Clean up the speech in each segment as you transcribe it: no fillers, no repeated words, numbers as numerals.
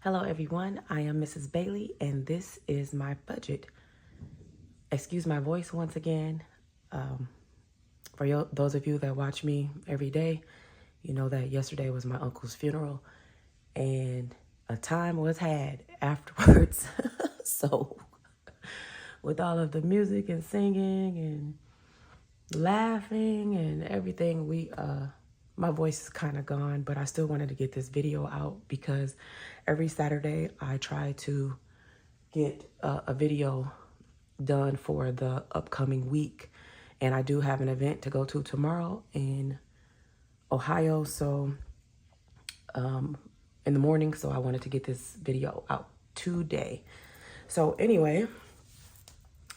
Hello everyone, I am Mrs. Bailey and this is my budget. Excuse my voice once again. For those of you that watch me every day, you know that yesterday was my uncle's funeral and a time was had afterwards. So with all of the music and singing and laughing and everything, my voice is kind of gone, but I still wanted to get this video out because every Saturday I try to get a video done for the upcoming week. And I do have an event to go to tomorrow in Ohio, so in the morning, so I wanted to get this video out today. So anyway,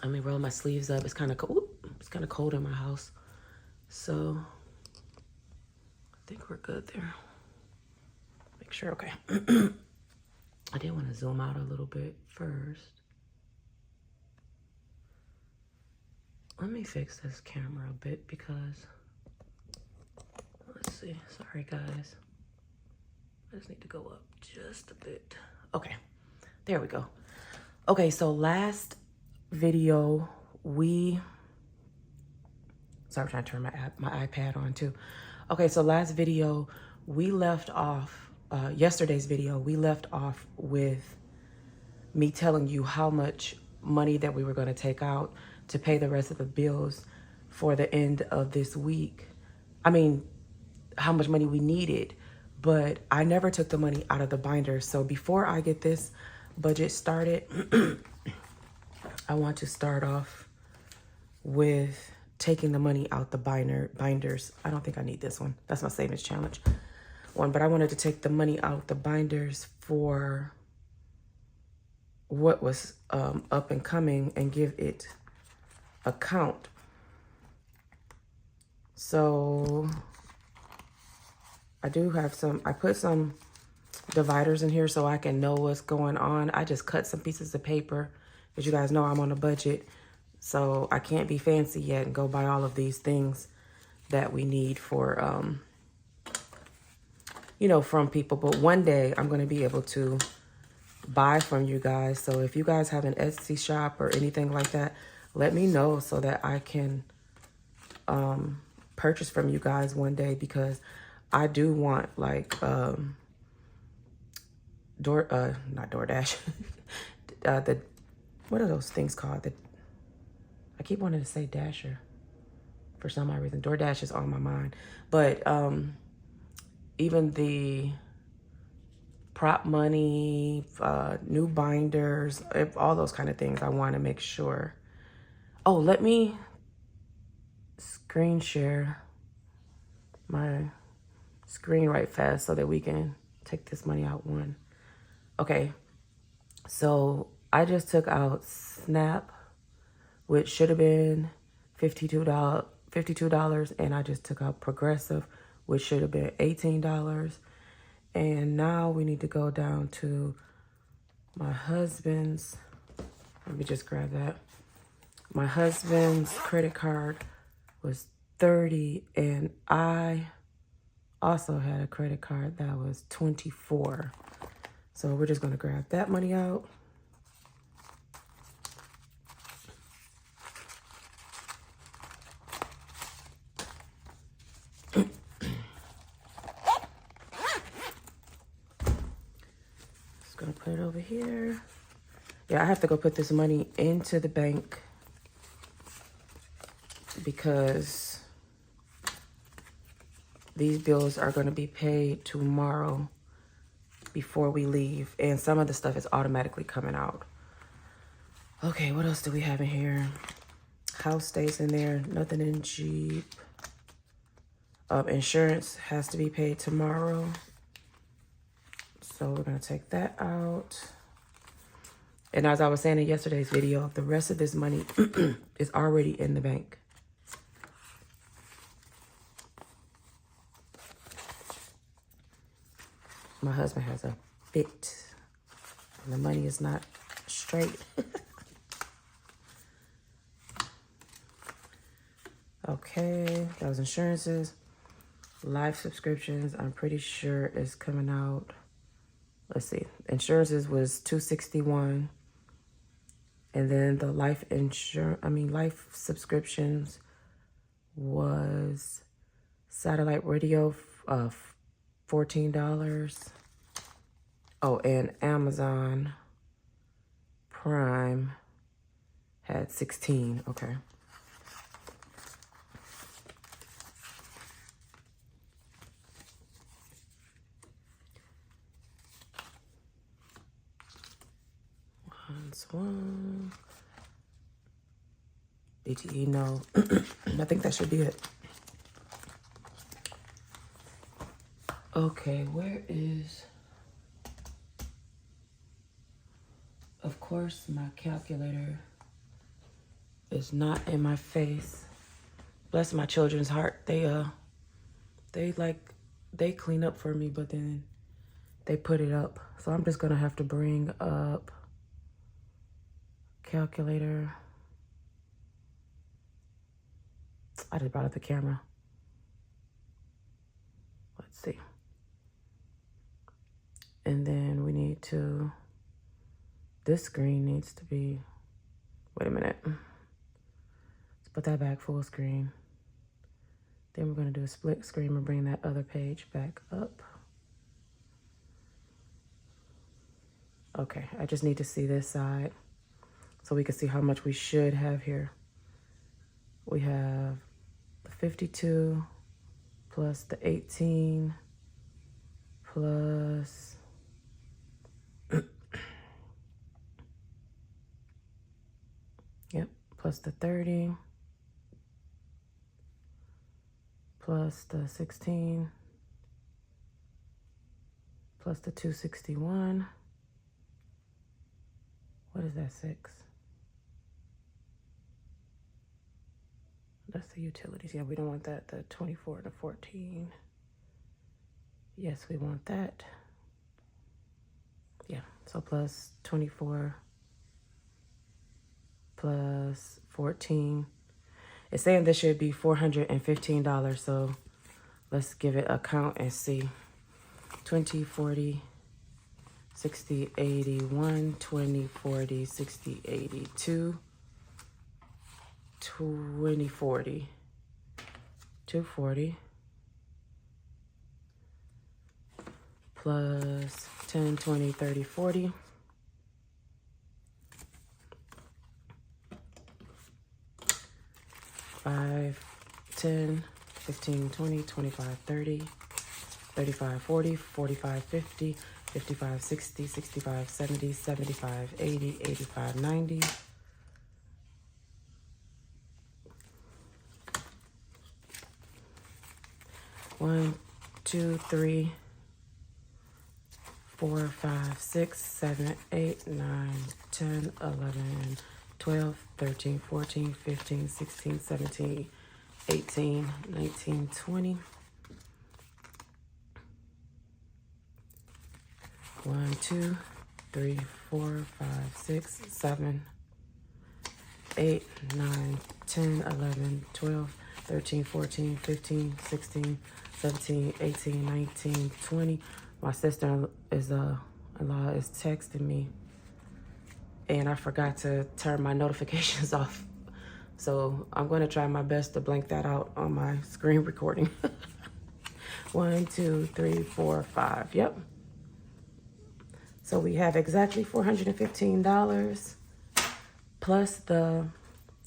let me roll my sleeves up. It's kind of cold. It's kind of cold in my house, so I think we're good there. Make sure, okay. I did want to zoom out a little bit first. Let me fix this camera a bit because, let's see, sorry guys. I just need to go up just a bit. Okay, there we go. Okay, so last video, sorry, I'm trying to turn my iPad on too. Okay, so last video, we left off, yesterday's video, we left off with me telling you how much money that we were going to take out to pay the rest of the bills for the end of this week. I mean, how much money we needed, but I never took the money out of the binder. So before I get this budget started, I want to start off with taking the money out the binders. I don't think I need this one. That's my savings challenge one, but I wanted to take the money out the binders for what was up and coming and give it a count. So I do have I put some dividers in here so I can know what's going on. I just cut some pieces of paper. As you guys know, I'm on a budget, so I can't be fancy yet and go buy all of these things that we need for, you know, from people. But one day I'm going to be able to buy from you guys. So if you guys have an Etsy shop or anything like that, let me know so that I can purchase from you guys one day, because I do want like not DoorDash. What are those things called? I keep wanting to say Dasher for some odd reason. DoorDash is on my mind. But even the prop money, new binders, all those kind of things, I want to make sure. Oh, let me screen share my screen right fast so that we can take this money out one. Okay, so I just took out Snap, which should have been $52, and I just took out Progressive, which should have been $18. And now we need to go down to my husband's. Let me just grab that. My husband's credit card was $30, and I also had a credit card that was $24. So we're just gonna grab that money out. Just gonna put it over here. Yeah, I have to go put this money into the bank because these bills are going to be paid tomorrow before we leave, and some of the stuff is automatically coming out. Okay, what else do we have in here? House stays in there, nothing in Jeep. Insurance has to be paid tomorrow, so we're going to take that out. And as I was saying in yesterday's video, the rest of this money is already in the bank. My husband has a fit, and the money is not straight. Okay, those insurances. Life subscriptions, I'm pretty sure is coming out let's see, insurances was $261. And then the life subscriptions was satellite radio of $14. Oh, and Amazon Prime had 16. Okay. One. BTE, no. I think that should be it. Okay, where is... Of course, my calculator is not in my face. Bless my children's heart. They clean up for me, but then they put it up. So I'm just gonna have to bring up calculator. I just brought up the camera. Let's see. And then we need to, this screen needs to be, wait a minute. Let's put that back full screen. Then we're gonna do a split screen and bring that other page back up. Okay, I just need to see this side so we can see how much we should have here. We have the 52 plus the 18 plus yep, plus the 30 plus the 16 plus the 261. What is that, 6? That's the utilities. Yeah, we don't want that. The 24 to 14. Yes, we want that. Yeah, so plus 24 plus 14. It's saying this should be $415. So let's give it a count and see. 20, 40, 60, 81, 20, 40, 60, 82. 20, 40, 240 plus 10, 20, 30, 40 5, 10, 15, 20, 25, 30, 35, 40, 45, 50, 55, 60, 65, 70, 75, 80, 85, 90. 1, 2, 3, 4, 5, 6, 7, 8, 9, 10, 11, 12, 13, 14, 15, 16, 17, 18, 19, 20. 1, 2, 3, 4, 5, 6, 7, 8, 9, 10, 11, 12, 13, 14, 15, 16, 17, 18, 19, 20. My sister-in-law is texting me, and I forgot to turn my notifications off. So I'm going to try my best to blank that out on my screen recording. 1, 2, 3, 4, 5. Yep. So we have exactly $415 plus the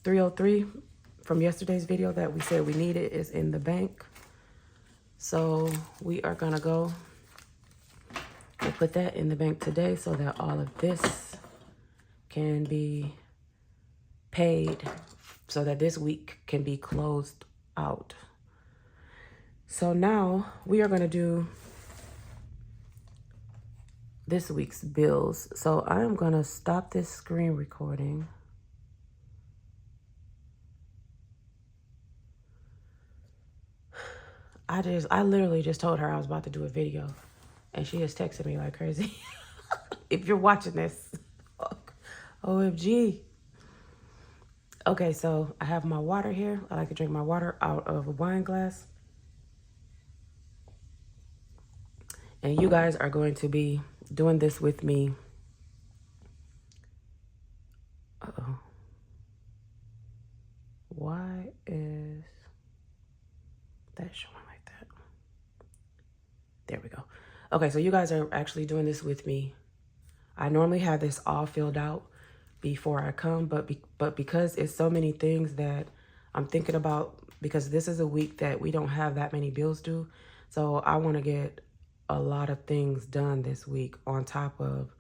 303 from yesterday's video that we said we needed is in the bank. So we are gonna go and put that in the bank today so that all of this can be paid so that this week can be closed out. So now we are gonna do this week's bills. So I am gonna stop this screen recording. I literally just told her I was about to do a video, and she is texting me like crazy. If you're watching this, OMG. Okay, so I have my water here. I like to drink my water out of a wine glass. And you guys are going to be doing this with me. Uh-oh. Why is that showing like that? There we go. Okay, so you guys are actually doing this with me. I normally have this all filled out before I come, but because it's so many things that I'm thinking about, because this is a week that we don't have that many bills due, so I want to get a lot of things done this week on top of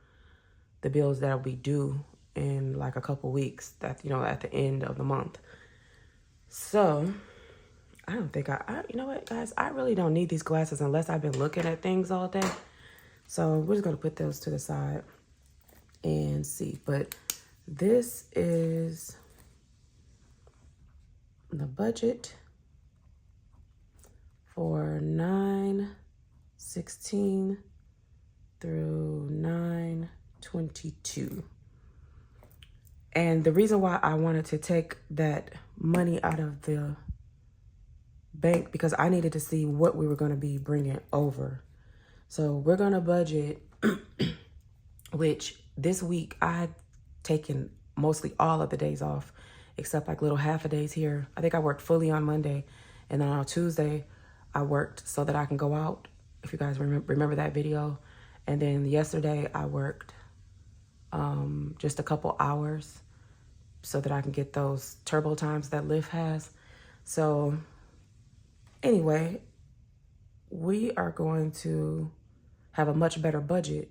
the bills that will be due in like a couple weeks, that, you know, at the end of the month. So I don't think you know what, guys, I really don't need these glasses unless I've been looking at things all day. So we're just going to put those to the side and see. But this is the budget for 9/16 through 9/22. And the reason why I wanted to take that money out of the bank, because I needed to see what we were going to be bringing over. So we're going to budget, which this week I had taken mostly all of the days off, except like little half a days here. I think I worked fully on Monday, and then on Tuesday I worked so that I can go out, if you guys remember that video. And then yesterday I worked just a couple hours so that I can get those turbo times that Lyft has. So anyway, we are going to have a much better budget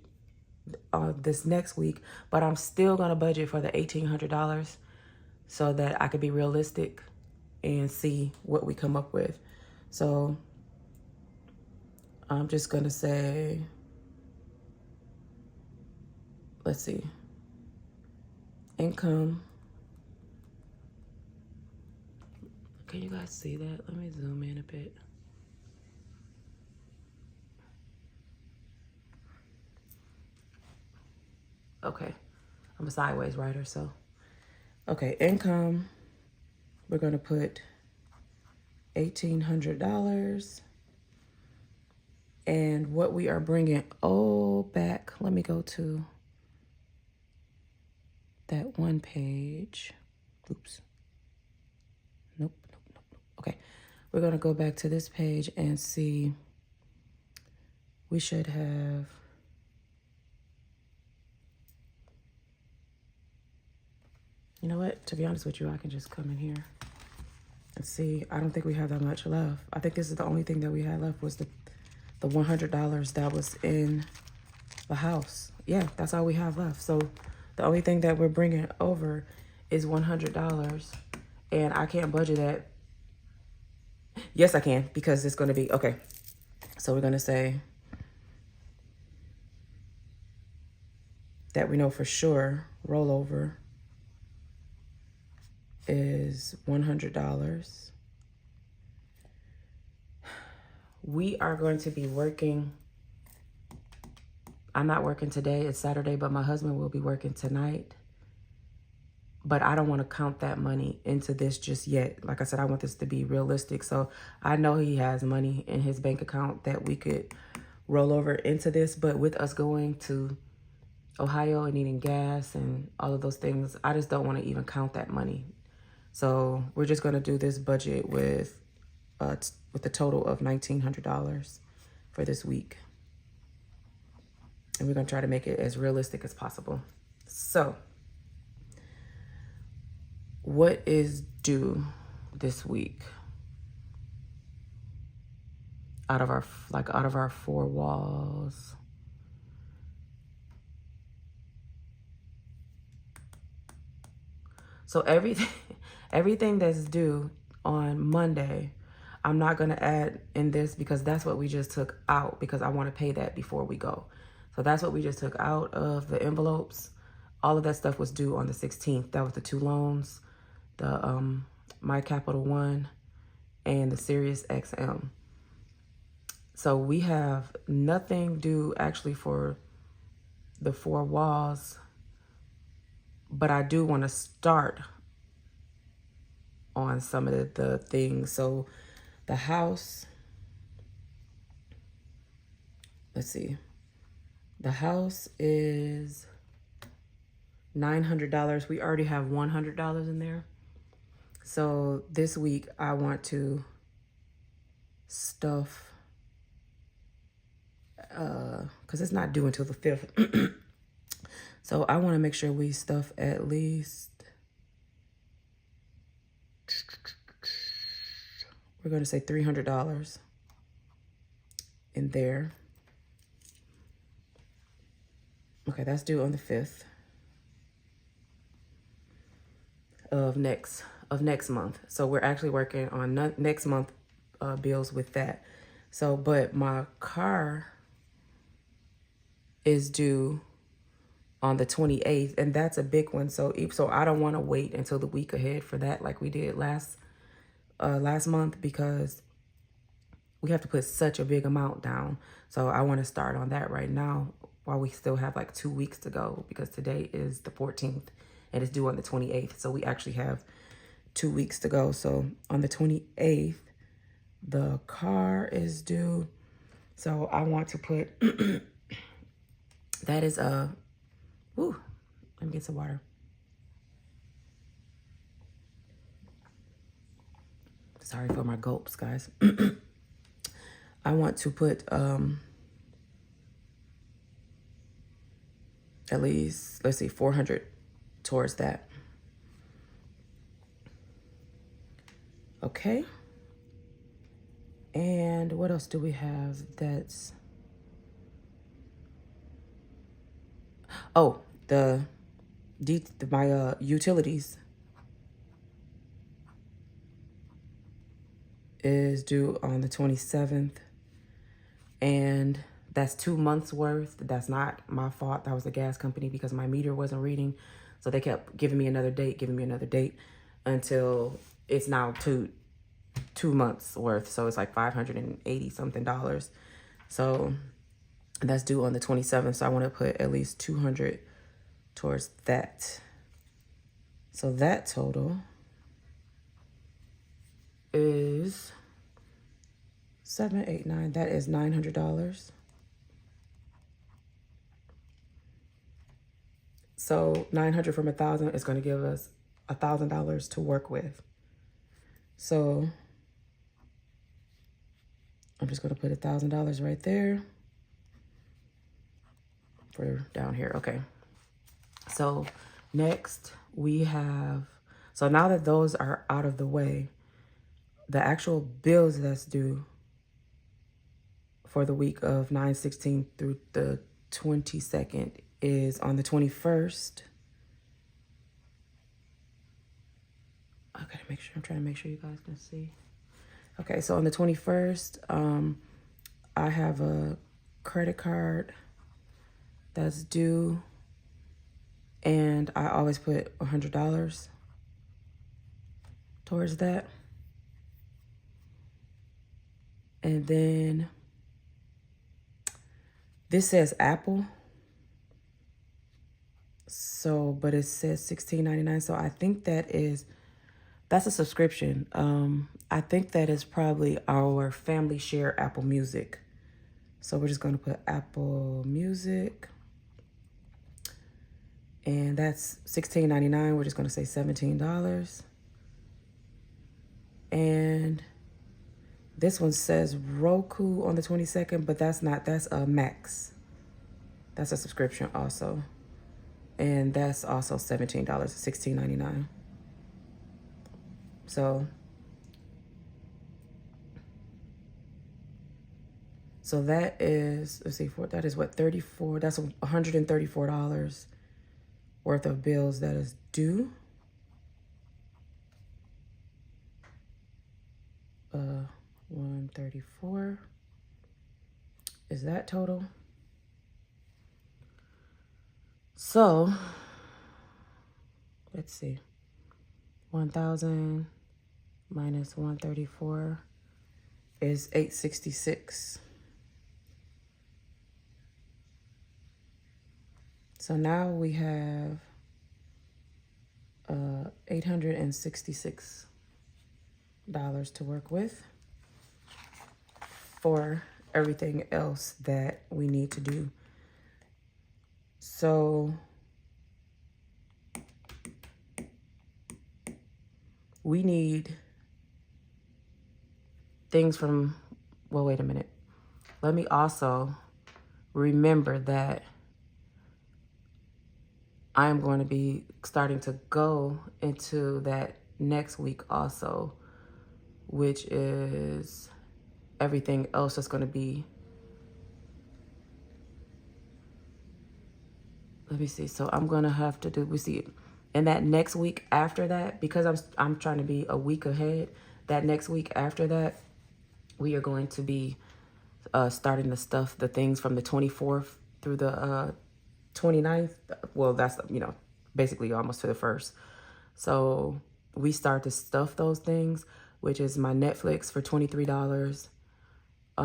this next week, but I'm still going to budget for the $1,800 so that I could be realistic and see what we come up with. So I'm just going to say, let's see, income. Can you guys see that? Let me zoom in a bit. Okay, I'm a sideways writer, so. Okay, income, we're gonna put $1,800. And what we are bringing, back, let me go to that one page. Oops. Nope. Okay, we're gonna go back to this page and see, we should have, you know what, to be honest with you, I can just come in here and see. I don't think we have that much left. I think this is the only thing that we had left was the $100 that was in the house. Yeah, that's all we have left. So the only thing that we're bringing over is $100, and I can't budget that. Yes, I can, because it's going to be, okay. So we're going to say that we know for sure rollover is $100. We are going to be working. I'm not working today. It's Saturday, but my husband will be working tonight. But I don't want to count that money into this just yet. Like I said, I want this to be realistic. So I know he has money in his bank account that we could roll over into this. But with us going to Ohio and needing gas and all of those things, I just don't want to even count that money. So we're just going to do this budget with a total of $1,900 for this week. And we're going to try to make it as realistic as possible. So what is due this week out of our four walls? So everything that's due on Monday, I'm not going to add in this because that's what we just took out, because I want to pay that before we go. So that's what we just took out of the envelopes. All of that stuff was due on the 16th. That was the 2 loans, the My Capital One and the Sirius XM. So we have nothing due actually for the 4 walls, but I do want to start on some of the things. So the house, let's see, The house is $900. We already have $100 in there. So this week I want to stuff, because it's not due until the 5th. So I want to make sure we stuff at least, we're going to say $300 in there. Okay, that's due on the 5th of next month. So we're actually working on next month bills with that. So, but my car is due on the 28th, and that's a big one. So I don't want to wait until the week ahead for that, like we did last month, because we have to put such a big amount down. So I want to start on that right now while we still have like 2 weeks to go, because today is the 14th and it's due on the 28th. So we actually have 2 weeks to go. So on the 28th, the car is due. So I want to put, that is let me get some water. Sorry for my gulps, guys. I want to put at least, let's see, $400 towards that. Okay. And what else do we have that's, oh, my utilities is due on the 27th, and that's 2 months worth. That's not my fault. That was the gas company, because my meter wasn't reading. So they kept giving me another date until it's now two months worth. So it's like $580 something. So that's due on the 27th. So I want to put at least $200 towards that. So that total is 7, 8, 9. That is $900. So 900 from 1,000 is going to give us $1,000 to work with. So I'm just going to put $1,000 right there for down here. Okay. So next we have, so now that those are out of the way, the actual bills that's due for the week of 9/16 through the 22nd is on the 21st. I gotta make sure, I'm trying to make sure you guys can see. Okay, so on the 21st, I have a credit card that's due, and I always put $100 towards that. And then this says Apple. So, but it says $16.99. So I think that's a subscription. I think that is probably our family share Apple Music. So we're just going to put Apple Music. And that's $16.99. We're just going to say $17. And this one says Roku on the 22nd, but that's not, that's a Max. That's a subscription also. And that's also $17, $16.99. So that is, let's see, that is what, 34, that's $134 worth of bills that is due. 134 is that total. So let's see, 1,000 minus 134 is 866. So now we have $866 to work with for everything else that we need to do So we need things from, well, wait a minute. Let me also remember that I am going to be starting to go into that next week also, which is everything else that's going to be, let me see. So I'm going to have to do, we see, and that next week after that, because I'm trying to be a week ahead, that next week after that, we are going to be starting to stuff the things from the 24th through the 29th. Well, that's, basically almost to the 1st. So we start to stuff those things, which is my Netflix for $23. I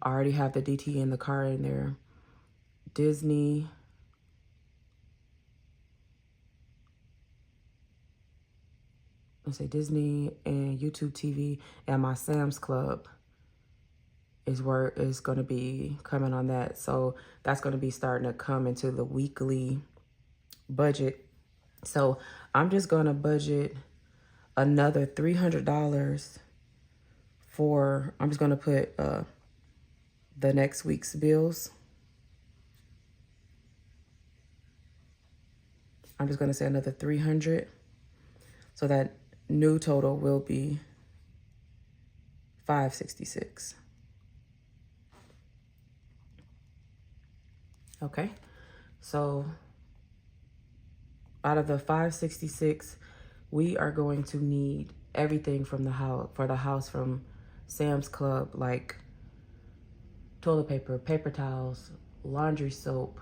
already have the DT in the car in there. Disney. Let's say Disney and YouTube TV, and my Sam's Club is where is going to be coming on that. So that's going to be starting to come into the weekly budget. So I'm just going to budget another $300 for, I'm just going to put the next week's bills. I'm just going to say another 300. So that new total will be $566. Okay. So out of the $566, we are going to need everything from the house, for the house, from Sam's Club, like toilet paper, paper towels, laundry soap,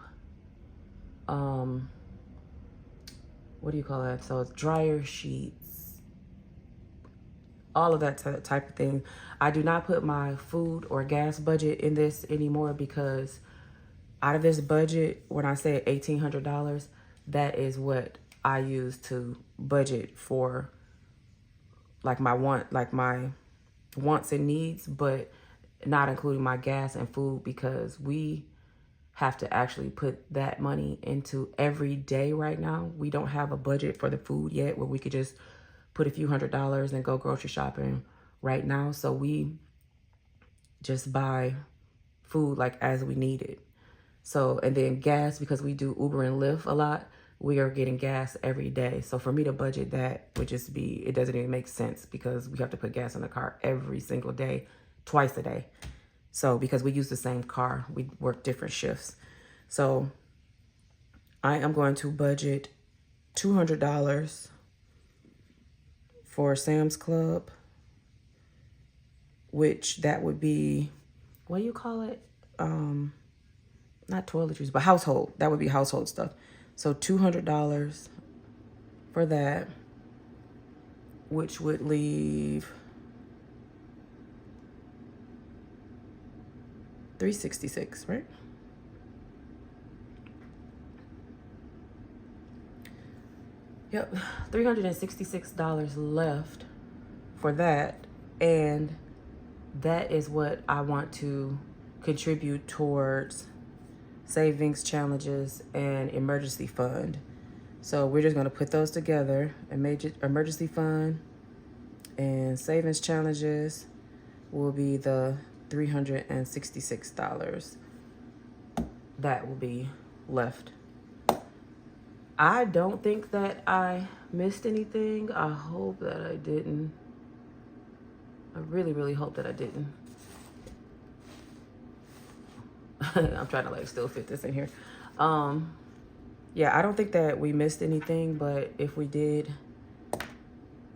what do you call that? So it's dryer sheets, all of that type of thing. I do not put my food or gas budget in this anymore, because out of this budget, when I say $1,800, that is what I use to budget for like my wants and needs, but not including my gas and food, because we have to actually put that money into every day right now. We don't have a budget for the food yet where we could just put a few $100s and go grocery shopping right now. So we just buy food like as we need it. So, and then gas, because we do Uber and Lyft a lot, we are getting gas every day. So for me to budget that would just be, it doesn't even make sense, because we have to put gas in the car every single day, twice a day. So because we use the same car, we work different shifts. So I am going to budget $200 for Sam's Club, which that would be, what do you call it? Not toiletries, but household. That would be household stuff. So $200 for that, which would leave $366, right? Yep, $366 left for that. And that is what I want to contribute towards savings challenges and emergency fund. So we're just going to put those together. Emergency fund and savings challenges will be the $366 that will be left. I don't think that I missed anything. I hope that I didn't. I really, really hope that I didn't. I'm trying to like still fit this in here. Yeah, I don't think that we missed anything, but if we did,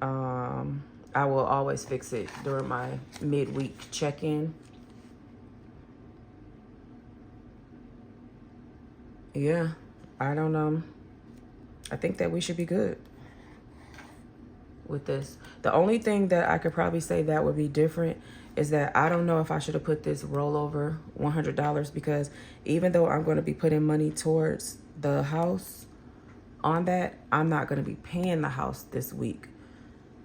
I will always fix it during my midweek check-in. Yeah, I don't, I think that we should be good with this. The only thing that I could probably say that would be different is that I don't know if I should have put this rollover $100, because even though I'm going to be putting money towards the house on that, I'm not going to be paying the house this week.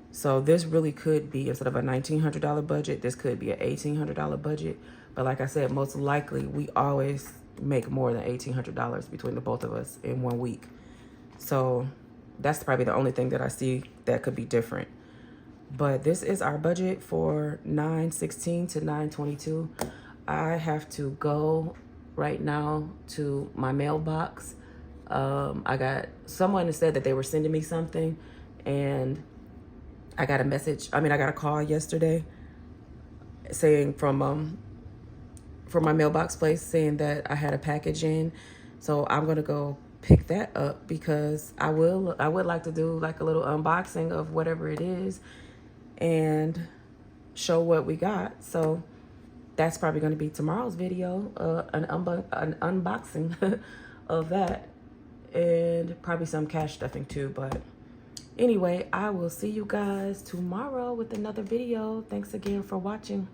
So this really could be, instead of a $1,900 budget, this could be an $1,800 budget. But like I said, most likely we always make more than $1,800 between the both of us in 1 week. So that's probably the only thing that I see that could be different. But this is our budget for 9/16 to 9/22. I have to go right now to my mailbox. I got someone that said that they were sending me something, and I got a call yesterday saying from my mailbox place saying that I had a package in. So I'm gonna go pick that up because I would like to do like a little unboxing of whatever it is and show what we got. So that's probably going to be tomorrow's video, an unboxing of that, and probably some cash stuffing too. But anyway, I will see you guys tomorrow with another video. Thanks again for watching.